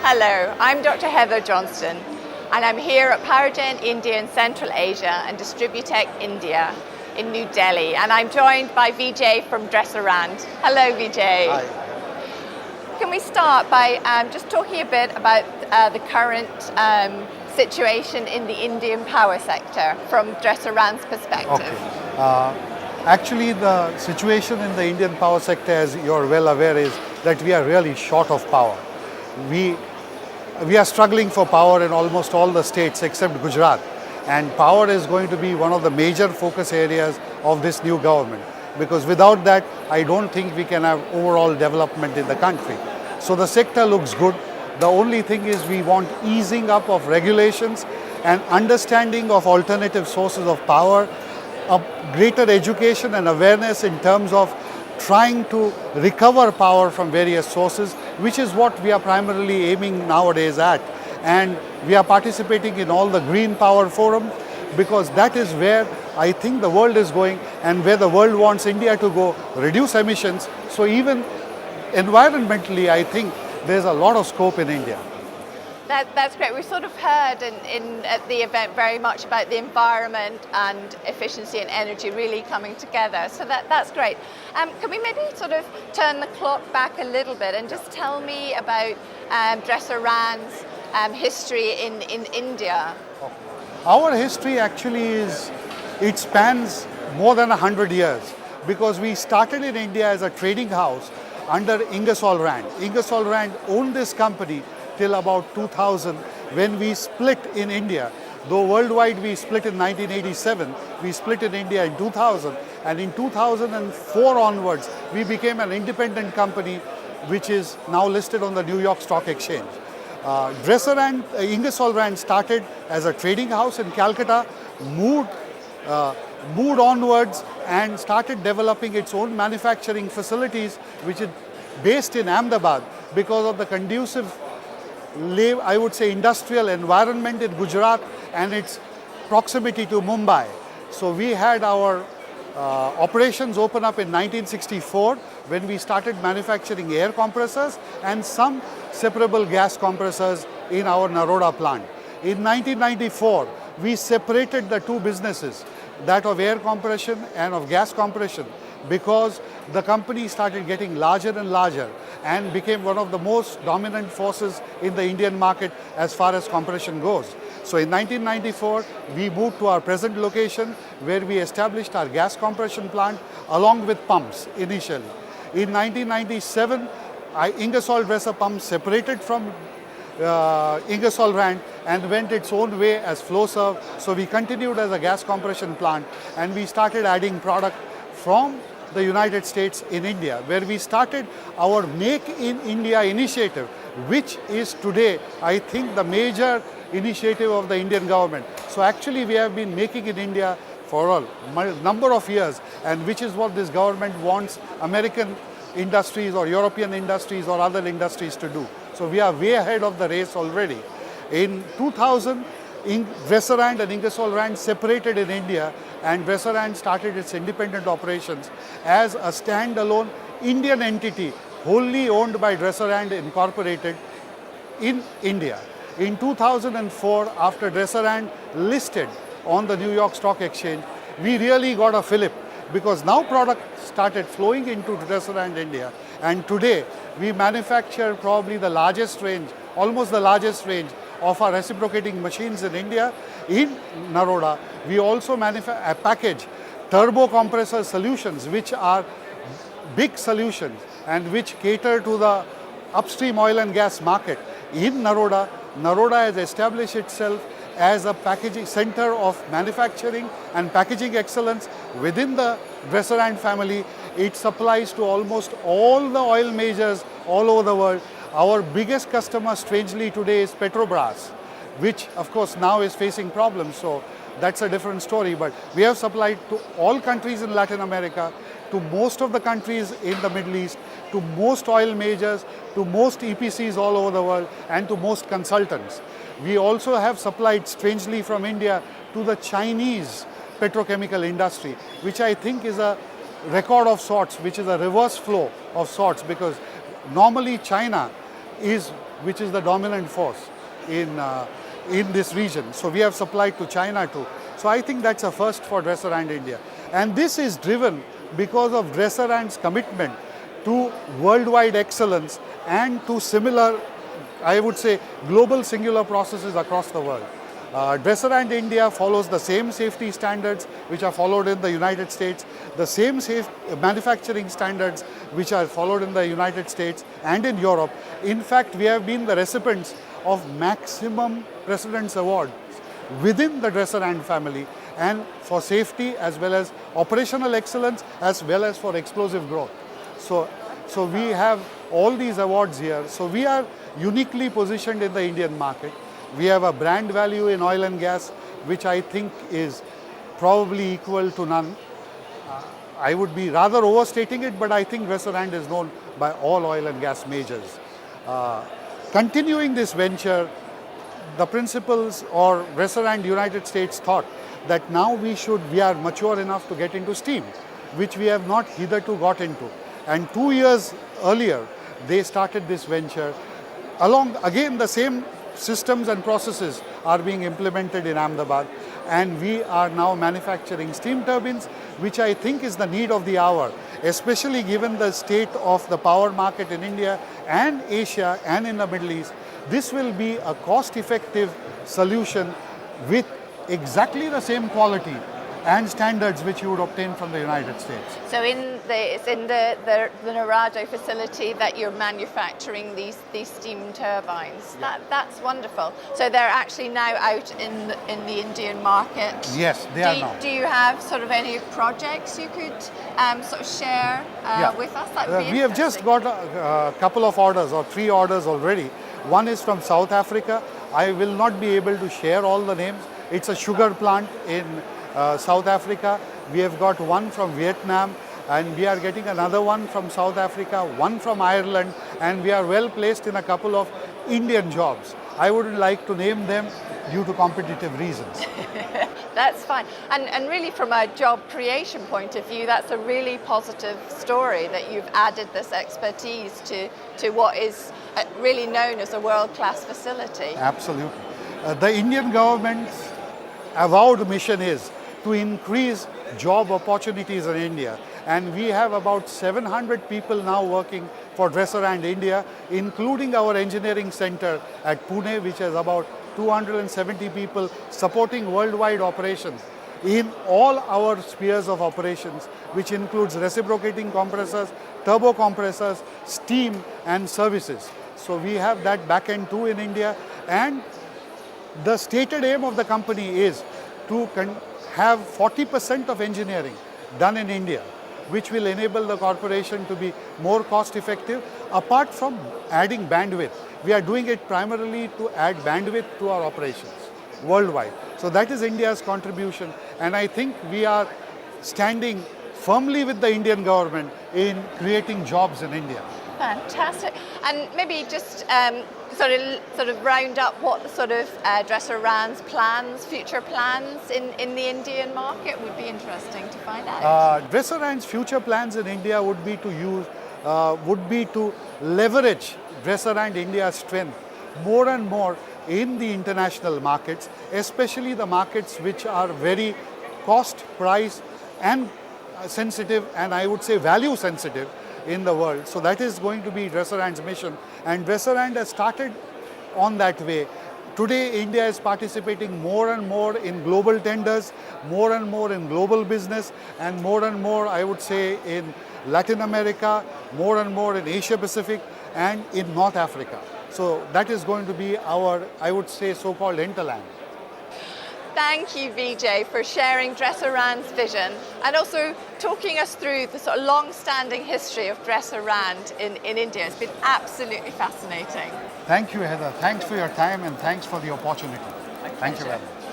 Hello, I'm Dr. Heather Johnstone, and I'm here at Powergen India and Central Asia and Distributech India in New Delhi, and I'm joined by Vijay from Dresser-Rand. Hello, Vijay. Hi. Can we start by just talking a bit about the current situation in the Indian power sector from Dresser-Rand's perspective? Okay. Actually, the situation in the Indian power sector, as you're well aware, is that we are really short of power. We are struggling for power in almost all the states except Gujarat, and power is going to be one of the major focus areas of this new government, because without that I don't think we can have overall development in the country. So the sector looks good. The only thing is we want easing up of regulations and understanding of alternative sources of power, a greater education and awareness in terms of trying to recover power from various sources, which is what we are primarily aiming nowadays at. And we are participating in all the green power forums, because that is where I think the world is going and where the world wants India to go, reduce emissions. So even environmentally, I think there's a lot of scope in India. That's great. We've sort of heard at the event very much about the environment and efficiency and energy really coming together. So that's great. Can we maybe sort of turn the clock back a little bit and just tell me about Dresser-Rand's history in India? Our history actually it spans more than 100 years, because we started in India as a trading house under Ingersoll Rand. Ingersoll Rand owned this company till about 2000, when we split in India. Though worldwide we split in 1987, we split in India in 2000, and in 2004 onwards we became an independent company which is now listed on the New York Stock Exchange. Ingersoll Rand started as a trading house in Calcutta, moved onwards and started developing its own manufacturing facilities, which is based in Ahmedabad, because of the conducive, I would say, industrial environment in Gujarat and its proximity to Mumbai. So we had our operations open up in 1964, when we started manufacturing air compressors and some separable gas compressors in our Naroda plant. In 1994, we separated the two businesses, that of air compression and of gas compression, because the company started getting larger and larger and became one of the most dominant forces in the Indian market as far as compression goes. So in 1994, we moved to our present location, where we established our gas compression plant along with pumps initially. In 1997, Ingersoll Dresser Pumps separated from Ingersoll Rand and went its own way as Flowserve. So we continued as a gas compression plant, and we started adding product from the United States in India, where we started our Make in India initiative, which is today, I think, the major initiative of the Indian government. So actually we have been making in India for a number of years, and which is what this government wants American industries or European industries or other industries to do. So we are way ahead of the race already. In 2000, Dresser-Rand and Ingersoll Rand separated in India, and Dresser-Rand started its independent operations as a standalone Indian entity, wholly owned by Dresser-Rand Incorporated in India. In 2004, after Dresser-Rand listed on the New York Stock Exchange, we really got a fillip, because now product started flowing into Dresser-Rand India, and today we manufacture probably the largest range, almost the largest range of our reciprocating machines in India. In Naroda, we also package turbo compressor solutions, which are big solutions and which cater to the upstream oil and gas market. In Naroda, Naroda has established itself as a packaging center of manufacturing and packaging excellence within the Dresser-Rand family. It supplies to almost all the oil majors all over the world. Our biggest customer, strangely, today is Petrobras, which of course now is facing problems. So that's a different story. But we have supplied to all countries in Latin America, to most of the countries in the Middle East, to most oil majors, to most EPCs all over the world, and to most consultants. We also have supplied, strangely, from India to the Chinese petrochemical industry, which I think is a record of sorts, which is a reverse flow of sorts, because normally China is which is the dominant force in this region. So we have supplied to China too. So I think that's a first for Dresser&, India. And this is driven because of Dresser&'s commitment to worldwide excellence and to similar, I would say, global singular processes across the world. Dresser& India follows the same safety standards which are followed in the United States, the same safe manufacturing standards which are followed in the United States and in Europe. In fact, we have been the recipients of maximum President's Awards within the Dresser& family, and for safety as well as operational excellence as well as for explosive growth. So we have all these awards here. So we are uniquely positioned in the Indian market. We have a brand value in oil and gas, which I think is probably equal to none. I would be rather overstating it, but I think Dresser& is known by all oil and gas majors. Continuing this venture, the principals or Dresser& United States thought that now we are mature enough to get into steam, which we have not hitherto got into. And 2 years earlier, they started this venture. Along, again, the same systems and processes are being implemented in Ahmedabad, and we are now manufacturing steam turbines, which I think is the need of the hour, especially given the state of the power market in India and Asia and in the Middle East. This will be a cost-effective solution with exactly the same quality and standards which you would obtain from the United States. So it's in the Narado facility that you're manufacturing these steam turbines. Yeah. That's wonderful. So they're actually now out in the Indian market. Yes, they are now. Do you have sort of any projects you could sort of share with us? That would be we have just got a couple of orders, or 3 orders already. One is from South Africa. I will not be able to share all the names. It's a sugar plant in South Africa. We have got one from Vietnam, and we are getting another one from South Africa, one from Ireland, and we are well placed in a couple of Indian jobs. I wouldn't like to name them due to competitive reasons. That's fine. And really from a job creation point of view, that's a really positive story that you've added this expertise to what is really known as a world-class facility. Absolutely. The Indian government's avowed mission is to increase job opportunities in India. And we have about 700 people now working for Dresser& India, including our engineering center at Pune, which has about 270 people supporting worldwide operations in all our spheres of operations, which includes reciprocating compressors, turbo compressors, steam and services. So we have that back end too in India, and the stated aim of the company is to have 40% of engineering done in India, which will enable the corporation to be more cost effective. Apart from adding bandwidth, we are doing it primarily to add bandwidth to our operations worldwide. So that is India's contribution, and I think we are standing firmly with the Indian government in creating jobs in India. Fantastic. And maybe just sort of round up what the sort of Dresser&'s plans, future plans in the Indian market would be interesting to find out. Dresser&'s future plans in India would be to leverage Dresser& India's strength more and more in the international markets, especially the markets which are very cost, price and sensitive, and I would say value sensitive in the world. So that is going to be Dresser&'s mission, and Dresser& has started on that way. Today, India is participating more and more in global tenders, more and more in global business, and more, I would say, in Latin America, more and more in Asia Pacific, and in North Africa. So that is going to be our, I would say, so-called hinterland. Thank you, Vijay, for sharing Dresser&'s vision and also talking us through the sort of long-standing history of Dresser& in India. It's been absolutely fascinating. Thank you, Heather. Thanks for your time and thanks for the opportunity. Thank you very much.